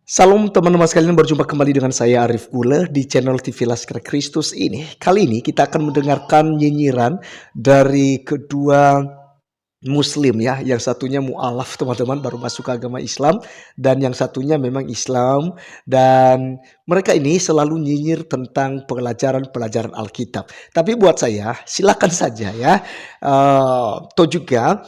Salam teman-teman sekalian, berjumpa kembali dengan saya Arif Gule di channel TV Laskar Kristus ini. Kali ini kita akan mendengarkan nyinyiran dari kedua Muslim ya. Yang satunya mu'alaf teman-teman, baru masuk ke agama Islam. Dan yang satunya memang Islam. Dan mereka ini selalu nyinyir tentang pelajaran-pelajaran Alkitab. Tapi buat saya, silakan saja ya. Atau juga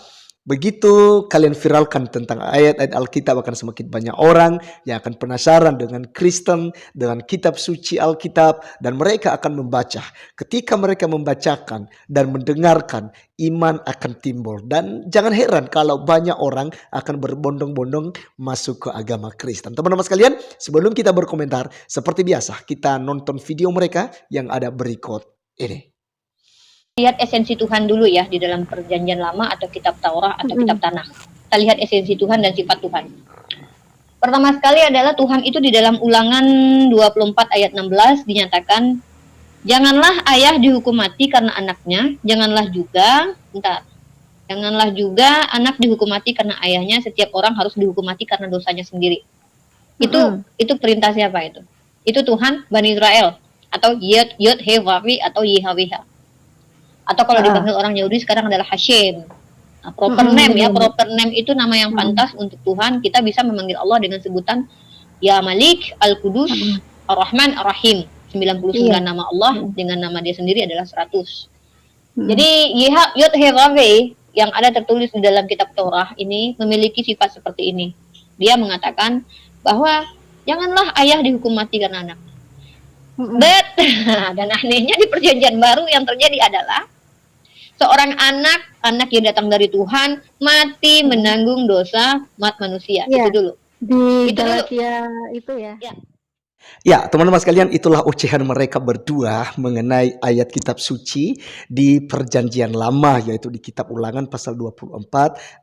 begitu kalian viralkan tentang ayat-ayat Alkitab, akan semakin banyak orang yang akan penasaran dengan Kristen, dengan kitab suci Alkitab, dan mereka akan membaca. Ketika mereka membacakan dan mendengarkan, iman akan timbul. Dan jangan heran kalau banyak orang akan berbondong-bondong masuk ke agama Kristen. Teman-teman sekalian, sebelum kita berkomentar, seperti biasa kita nonton video mereka yang ada berikut ini. Lihat esensi Tuhan dulu ya di dalam perjanjian lama atau kitab Taurat atau kitab Tanakh. Kita lihat esensi Tuhan dan sifat Tuhan. Pertama sekali adalah Tuhan itu di dalam Ulangan 24 ayat 16 dinyatakan, janganlah ayah dihukum mati karena anaknya, janganlah juga anak dihukum mati karena ayahnya, setiap orang harus dihukum mati karena dosanya sendiri. Itu perintah siapa itu? Itu Tuhan Bani Israel atau Yod-Heh-Wawi atau Yihawihah. Atau kalau dipanggil orang Yahudi sekarang adalah Hashem. Nah, proper name itu nama yang pantas untuk Tuhan. Kita bisa memanggil Allah dengan sebutan Ya Malik, Al-Qudus, Ar-Rahman, Ar-Rahim. 99 nama Allah dengan nama dia sendiri adalah 100. Jadi Yod-Heh-Wawi yang ada tertulis di dalam kitab Torah ini memiliki sifat seperti ini. Dia mengatakan bahwa janganlah ayah dihukum mati karena anak. Dan anehnya di perjanjian baru yang terjadi adalah seorang anak yang datang dari Tuhan mati menanggung dosa umat manusia. Itu dulu. Di Galatia itu ya. Ya, teman-teman sekalian, itulah ocehan mereka berdua mengenai ayat kitab suci di perjanjian lama, yaitu di kitab Ulangan pasal 24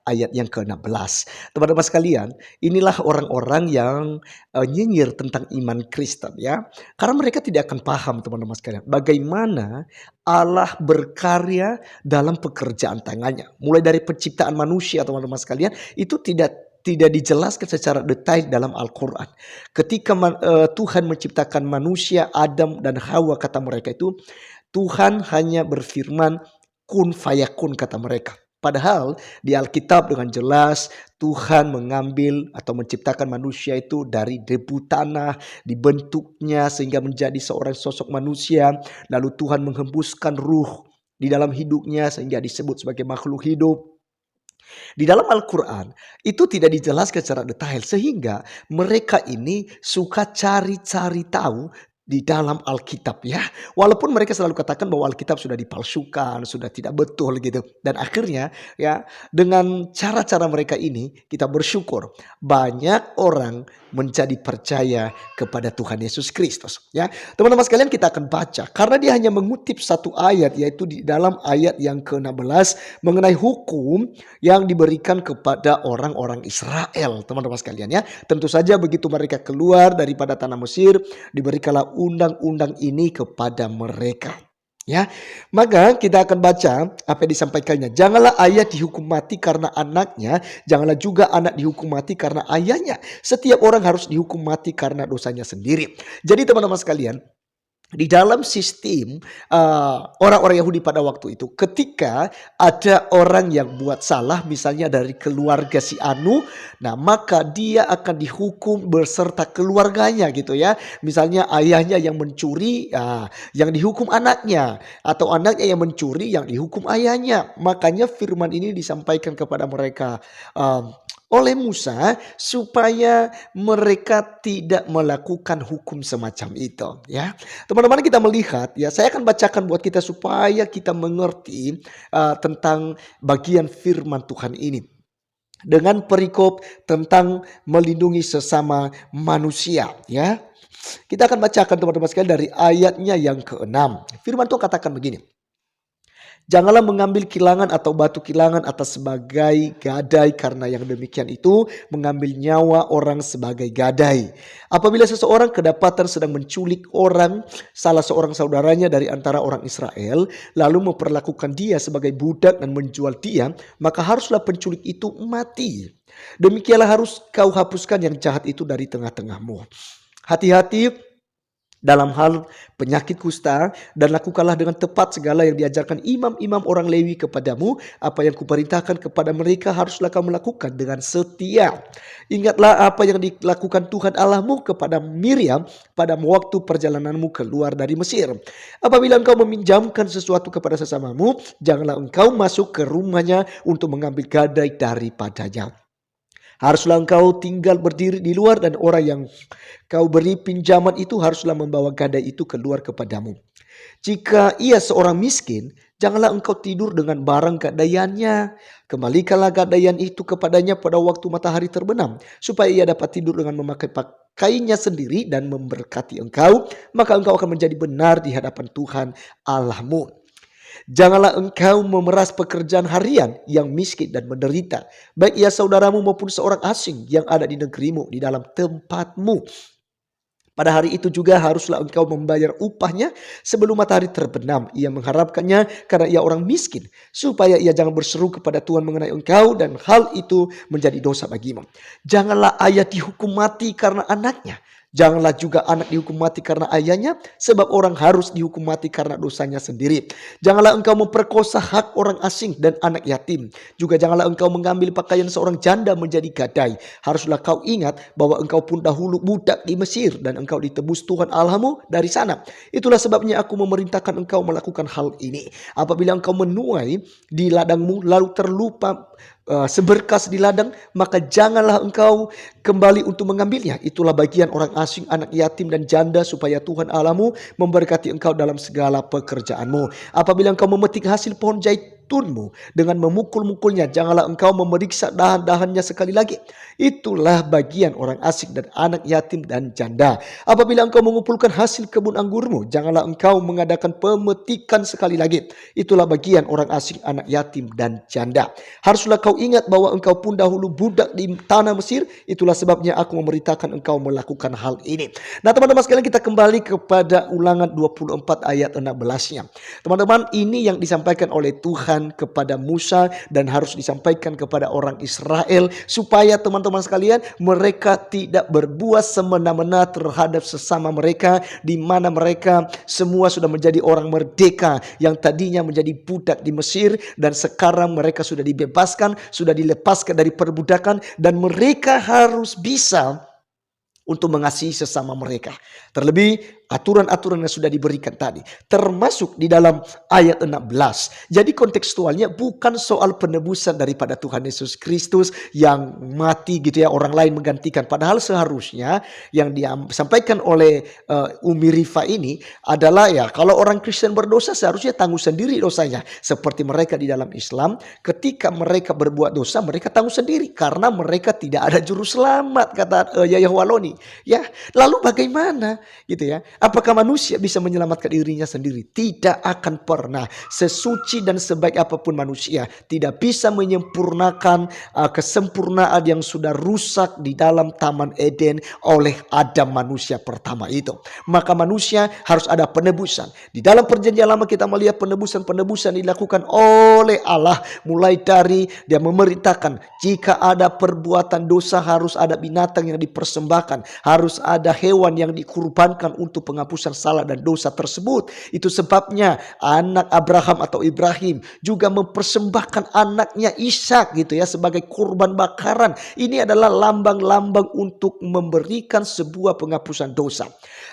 ayat yang ke-16. Teman-teman sekalian, inilah orang-orang yang nyinyir tentang iman Kristen ya. Karena mereka tidak akan paham, teman-teman sekalian, bagaimana Allah berkarya dalam pekerjaan tangannya. Mulai dari penciptaan manusia, teman-teman sekalian, itu tidak dijelaskan secara detail dalam Al-Quran. Ketika Tuhan menciptakan manusia, Adam dan Hawa, kata mereka itu, Tuhan hanya berfirman, kun fayakun, kata mereka. Padahal di Alkitab dengan jelas Tuhan mengambil atau menciptakan manusia itu dari debu tanah, dibentuknya sehingga menjadi seorang sosok manusia. Lalu Tuhan menghembuskan ruh di dalam hidupnya sehingga disebut sebagai makhluk hidup. Di dalam Al-Quran itu tidak dijelaskan secara detail, sehingga mereka ini suka cari-cari tahu di dalam Alkitab ya. Walaupun mereka selalu katakan bahwa Alkitab sudah dipalsukan, sudah tidak betul gitu. Dan akhirnya ya, dengan cara-cara mereka ini kita bersyukur banyak orang menjadi percaya kepada Tuhan Yesus Kristus ya. Teman-teman sekalian, kita akan baca karena dia hanya mengutip satu ayat, yaitu di dalam ayat yang ke-16 mengenai hukum yang diberikan kepada orang-orang Israel. Teman-teman sekalian ya, tentu saja begitu mereka keluar daripada tanah Mesir, diberikanlah undang-undang ini kepada mereka. Ya, maka kita akan baca apa yang disampaikannya. Janganlah ayah dihukum mati karena anaknya, janganlah juga anak dihukum mati karena ayahnya. Setiap orang harus dihukum mati karena dosanya sendiri. Jadi teman-teman sekalian, di dalam sistem orang-orang Yahudi pada waktu itu, ketika ada orang yang buat salah, misalnya dari keluarga si Anu, nah maka dia akan dihukum beserta keluarganya gitu ya. Misalnya ayahnya yang mencuri, yang dihukum anaknya, atau anaknya yang mencuri, yang dihukum ayahnya. Makanya firman ini disampaikan kepada mereka oleh Musa supaya mereka tidak melakukan hukum semacam itu ya. Teman-teman, kita melihat ya, saya akan bacakan buat kita supaya kita mengerti tentang bagian firman Tuhan ini dengan perikop tentang melindungi sesama manusia ya. Kita akan bacakan teman-teman sekalian dari ayatnya yang ke-6. Firman Tuhan katakan begini. Janganlah mengambil kilangan atau batu kilangan atas sebagai gadai, karena yang demikian itu mengambil nyawa orang sebagai gadai. Apabila seseorang kedapatan sedang menculik salah seorang saudaranya dari antara orang Israel, lalu memperlakukan dia sebagai budak dan menjual dia, maka haruslah penculik itu mati. Demikianlah harus kau hapuskan yang jahat itu dari tengah-tengahmu. Hati-hati dalam hal penyakit kusta, dan lakukanlah dengan tepat segala yang diajarkan imam-imam orang Lewi kepadamu. Apa yang kuperintahkan kepada mereka haruslah kau melakukan dengan setia. Ingatlah apa yang dilakukan Tuhan Allahmu kepada Miriam pada waktu perjalananmu keluar dari Mesir. Apabila engkau meminjamkan sesuatu kepada sesamamu, janganlah engkau masuk ke rumahnya untuk mengambil gadai daripadanya. Haruslah engkau tinggal berdiri di luar, dan orang yang kau beri pinjaman itu haruslah membawa gadai itu keluar kepadamu. Jika ia seorang miskin, janganlah engkau tidur dengan barang gadaiannya. Kembalikanlah gadaian itu kepadanya pada waktu matahari terbenam, supaya ia dapat tidur dengan memakai pakaiannya sendiri dan memberkati engkau. Maka engkau akan menjadi benar di hadapan Tuhan Allahmu. Janganlah engkau memeras pekerjaan harian yang miskin dan menderita, baik ia saudaramu maupun seorang asing yang ada di negerimu, di dalam tempatmu. Pada hari itu juga haruslah engkau membayar upahnya sebelum matahari terbenam. Ia mengharapkannya karena ia orang miskin, supaya ia jangan berseru kepada Tuhan mengenai engkau, dan hal itu menjadi dosa bagimu. Janganlah ayah dihukum mati karena anaknya. Janganlah juga anak dihukum mati karena ayahnya, sebab orang harus dihukum mati karena dosanya sendiri. Janganlah engkau memperkosa hak orang asing dan anak yatim. Juga janganlah engkau mengambil pakaian seorang janda menjadi gadai. Haruslah kau ingat bahwa engkau pun dahulu budak di Mesir, dan engkau ditebus Tuhan Allahmu dari sana. Itulah sebabnya aku memerintahkan engkau melakukan hal ini. Apabila engkau menuai di ladangmu lalu terlupa seberkas di ladang, maka janganlah engkau kembali untuk mengambilnya. Itulah bagian orang asing, anak yatim dan janda, supaya Tuhan Allahmu memberkati engkau dalam segala pekerjaanmu. Apabila engkau memetik hasil pohon zaitunmu dengan memukul-mukulnya, janganlah engkau memeriksa dahan-dahannya sekali lagi. Itulah bagian orang asing dan anak yatim dan janda. Apabila engkau mengumpulkan hasil kebun anggurmu, janganlah engkau mengadakan pemetikan sekali lagi. Itulah bagian orang asing, anak yatim dan janda. Haruslah kau ingat bahwa engkau pun dahulu budak di tanah Mesir. Itulah sebabnya aku memerintahkan engkau melakukan hal ini. Nah teman-teman sekalian, kita kembali kepada Ulangan 24 ayat 16-nya. Teman-teman, ini yang disampaikan oleh Tuhan kepada Musa dan harus disampaikan kepada orang Israel, supaya teman-teman sekalian mereka tidak berbuat semena-mena terhadap sesama mereka, di mana mereka semua sudah menjadi orang merdeka yang tadinya menjadi budak di Mesir, dan sekarang mereka sudah dibebaskan, sudah dilepaskan dari perbudakan, dan mereka harus bisa untuk mengasihi sesama mereka. Terlebih aturan-aturan yang sudah diberikan tadi, termasuk di dalam ayat 16. Jadi kontekstualnya bukan soal penebusan daripada Tuhan Yesus Kristus yang mati gitu ya, orang lain menggantikan. Padahal seharusnya yang disampaikan oleh Umi Rifa ini adalah ya, kalau orang Kristen berdosa seharusnya tanggung sendiri dosanya. Seperti mereka di dalam Islam, ketika mereka berbuat dosa mereka tanggung sendiri karena mereka tidak ada juru selamat, kata Yayah Waloni. Ya, lalu bagaimana gitu ya? Apakah manusia bisa menyelamatkan dirinya sendiri? Tidak akan pernah. Sesuci dan sebaik apapun manusia tidak bisa menyempurnakan kesempurnaan yang sudah rusak di dalam Taman Eden oleh Adam, manusia pertama itu. Maka manusia harus ada penebusan. Di dalam Perjanjian Lama kita melihat penebusan-penebusan dilakukan oleh Allah, mulai dari Dia memerintahkan jika ada perbuatan dosa harus ada binatang yang dipersembahkan, harus ada hewan yang dikurbankan untuk penghapusan salah dan dosa tersebut. Itu sebabnya anak Abraham atau Ibrahim juga mempersembahkan anaknya Ishak gitu ya sebagai kurban bakaran. Ini adalah lambang-lambang untuk memberikan sebuah penghapusan dosa.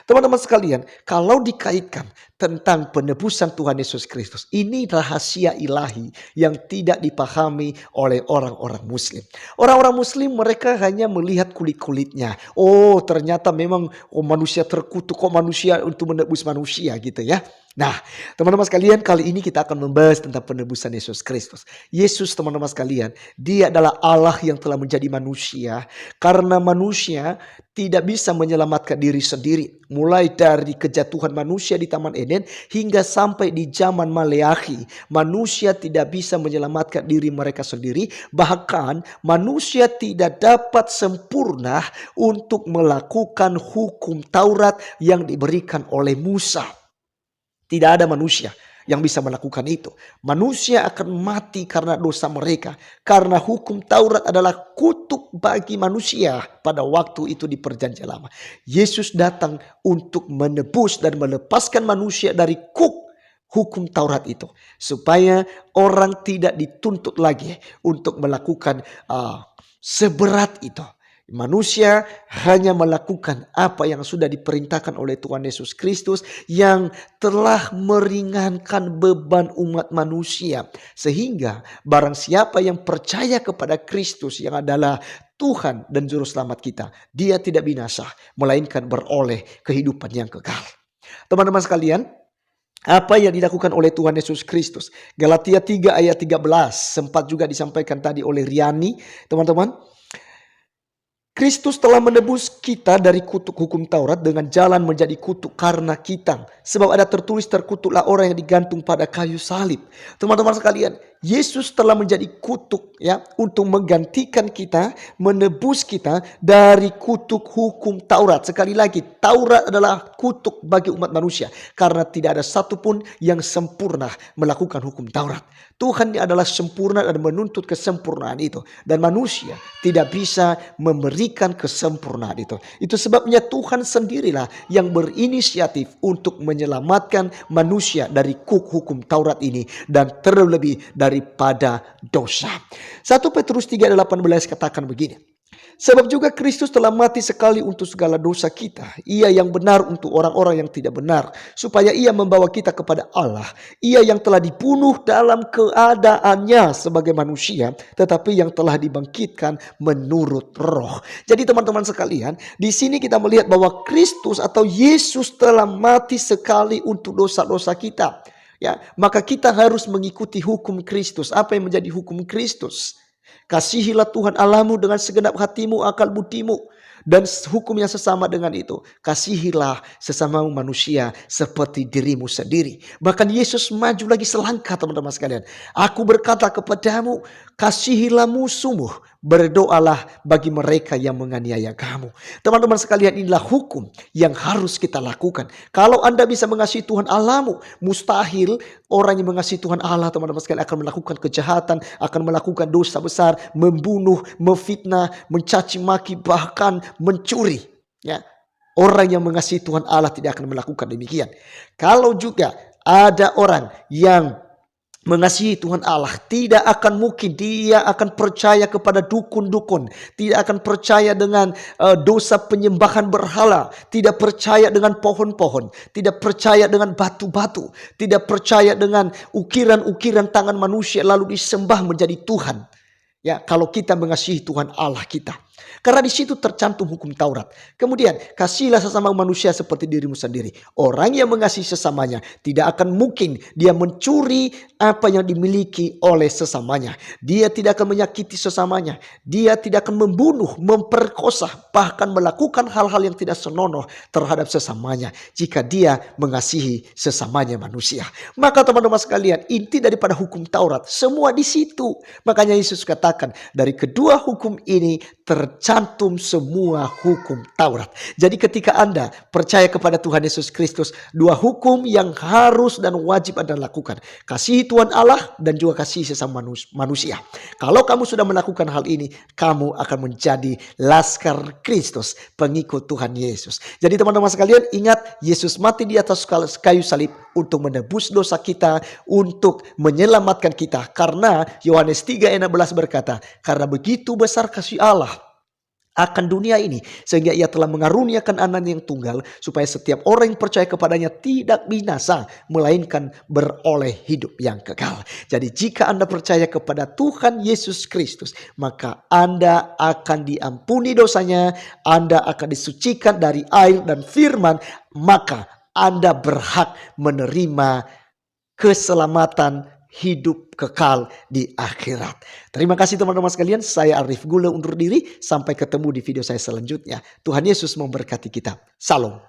Teman-teman sekalian, kalau dikaitkan tentang penebusan Tuhan Yesus Kristus, ini rahasia ilahi yang tidak dipahami oleh orang-orang Muslim. Orang-orang Muslim mereka hanya melihat kulit-kulitnya. Oh, ternyata memang manusia terkutuk, kok manusia untuk menebus manusia gitu ya. Nah, teman-teman sekalian, kali ini kita akan membahas tentang penebusan Yesus Kristus. Yesus, teman-teman sekalian, Dia adalah Allah yang telah menjadi manusia. Karena manusia tidak bisa menyelamatkan diri sendiri. Mulai dari kejatuhan manusia di Taman Eden hingga sampai di zaman Maleakhi, manusia tidak bisa menyelamatkan diri mereka sendiri. Bahkan manusia tidak dapat sempurna untuk melakukan hukum Taurat yang diberikan oleh Musa. Tidak ada manusia yang bisa melakukan itu. Manusia akan mati karena dosa mereka. Karena hukum Taurat adalah kutuk bagi manusia pada waktu itu di perjanjian lama. Yesus datang untuk menebus dan melepaskan manusia dari hukum Taurat itu. Supaya orang tidak dituntut lagi untuk melakukan seberat itu. Manusia hanya melakukan apa yang sudah diperintahkan oleh Tuhan Yesus Kristus yang telah meringankan beban umat manusia. Sehingga barang siapa yang percaya kepada Kristus yang adalah Tuhan dan Juru Selamat kita, dia tidak binasa, melainkan beroleh kehidupan yang kekal. Teman-teman sekalian, apa yang dilakukan oleh Tuhan Yesus Kristus? Galatia 3 ayat 13 sempat juga disampaikan tadi oleh Riani, teman-teman. Kristus telah menebus kita dari kutuk hukum Taurat dengan jalan menjadi kutuk karena kita. Sebab ada tertulis, terkutuklah orang yang digantung pada kayu salib. Teman-teman sekalian, Yesus telah menjadi kutuk ya untuk menggantikan kita, menebus kita dari kutuk hukum Taurat. Sekali lagi, Taurat adalah kutuk bagi umat manusia karena tidak ada satupun yang sempurna melakukan hukum Taurat. Tuhan adalah sempurna dan menuntut kesempurnaan itu, dan manusia tidak bisa memberikan kesempurnaan itu. Itu sebabnya Tuhan sendirilah yang berinisiatif untuk menyelamatkan manusia dari hukum Taurat ini dan terlebih daripada dosa. 1 Petrus 3:18 katakan begini. Sebab juga Kristus telah mati sekali untuk segala dosa kita. Ia yang benar untuk orang-orang yang tidak benar, supaya ia membawa kita kepada Allah. Ia yang telah dibunuh dalam keadaannya sebagai manusia, tetapi yang telah dibangkitkan menurut roh. Jadi teman-teman sekalian, di sini kita melihat bahwa Kristus atau Yesus telah mati sekali untuk dosa-dosa kita. Ya, maka kita harus mengikuti hukum Kristus. Apa yang menjadi hukum Kristus? Kasihilah Tuhan Allahmu dengan segenap hatimu, akal budimu. Dan hukum yang sesama dengan itu, kasihilah sesama manusia seperti dirimu sendiri. Bahkan Yesus maju lagi selangkah, teman-teman sekalian. Aku berkata kepadamu, kasihilah musuhmu, berdoalah bagi mereka yang menganiaya kamu. Teman-teman sekalian, inilah hukum yang harus kita lakukan. Kalau Anda bisa mengasihi Tuhan Allahmu, mustahil orang yang mengasihi Tuhan Allah, teman-teman sekalian, akan melakukan kejahatan, akan melakukan dosa besar, membunuh, memfitnah, mencaci maki, bahkan mencuri. Ya, orang yang mengasihi Tuhan Allah tidak akan melakukan demikian. Kalau juga ada orang yang mengasihi Tuhan Allah, tidak akan mungkin dia akan percaya kepada dukun-dukun, tidak akan percaya dengan dosa penyembahan berhala, tidak percaya dengan pohon-pohon, tidak percaya dengan batu-batu, tidak percaya dengan ukiran-ukiran tangan manusia lalu disembah menjadi Tuhan. Ya, kalau kita mengasihi Tuhan Allah kita. Karena di situ tercantum hukum Taurat. Kemudian, kasihilah sesama manusia seperti dirimu sendiri. Orang yang mengasihi sesamanya tidak akan mungkin dia mencuri apa yang dimiliki oleh sesamanya. Dia tidak akan menyakiti sesamanya. Dia tidak akan membunuh, memperkosa, bahkan melakukan hal-hal yang tidak senonoh terhadap sesamanya jika dia mengasihi sesamanya manusia. Maka teman-teman sekalian, inti daripada hukum Taurat semua di situ. Makanya Yesus katakan, dari kedua hukum ini tercantum semua hukum Taurat. Jadi ketika Anda percaya kepada Tuhan Yesus Kristus, dua hukum yang harus dan wajib Anda lakukan. Kasihi Tuhan Allah dan juga kasihi sesama manusia. Kalau kamu sudah melakukan hal ini, kamu akan menjadi laskar Kristus, pengikut Tuhan Yesus. Jadi teman-teman sekalian, ingat Yesus mati di atas kayu salib untuk menebus dosa kita, untuk menyelamatkan kita. Karena Yohanes 3:16 berkata, karena begitu besar kasih Allah akan dunia ini, sehingga ia telah mengaruniakan anaknya yang tunggal, supaya setiap orang yang percaya kepadanya tidak binasa, melainkan beroleh hidup yang kekal. Jadi jika Anda percaya kepada Tuhan Yesus Kristus, maka Anda akan diampuni dosanya, Anda akan disucikan dari air dan firman, maka Anda berhak menerima keselamatan hidup kekal di akhirat. Terima kasih teman-teman sekalian. Saya Arif Gula undur diri. Sampai ketemu di video saya selanjutnya. Tuhan Yesus memberkati kita. Salam.